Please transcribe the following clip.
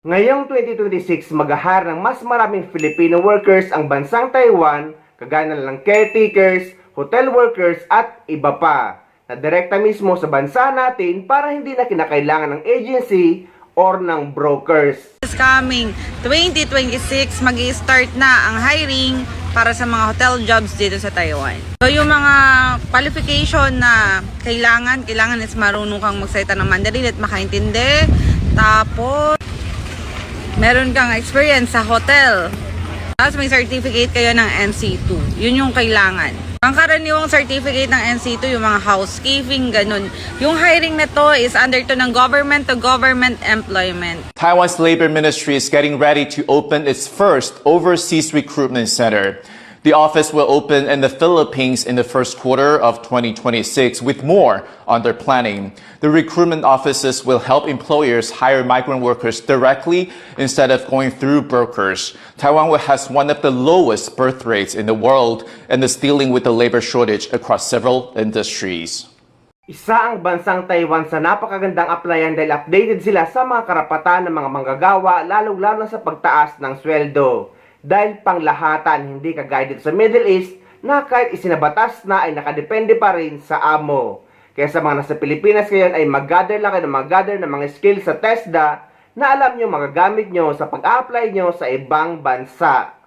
Ngayong 2026, mag-ahar ng mas maraming Filipino workers ang bansang Taiwan, kagaya na lang caretakers, hotel workers at iba pa, na direkta mismo sa bansa natin para hindi na kinakailangan ng agency or ng brokers. This coming 2026, mag-i-start na ang hiring para sa mga hotel jobs dito sa Taiwan. So yung mga qualification na kailangan is marunong kang magsalita ng Mandarin at makaintindi. Tapos meron kang experience sa hotel. Tapos may certificate kayo ng NC2. Yun yung kailangan. Ang karaniwang certificate ng NC2, yung mga housekeeping, ganun. Yung hiring na to is under to ng government to government employment. Taiwan's Labor Ministry is getting ready to open its first overseas recruitment center. The office will open in the Philippines in the first quarter of 2026, with more under planning. The recruitment offices will help employers hire migrant workers directly instead of going through brokers. Taiwan has one of the lowest birth rates in the world and is dealing with the labor shortage across several industries. Isa ang bansang Taiwan sa napakagandang applyan dahil updated sila sa mga karapatan ng mga manggagawa, lalong-lalo sa pagtaas ng sweldo. Dahil panglahatan, hindi kagaya dito sa Middle East na kahit isinabatas na ay nakadepende pa rin sa amo. Kaya sa mga nasa Pilipinas ngayon ay mag-gather lang kayo ng mga skills sa TESDA na alam nyo magagamit nyo sa pag-apply nyo sa ibang bansa.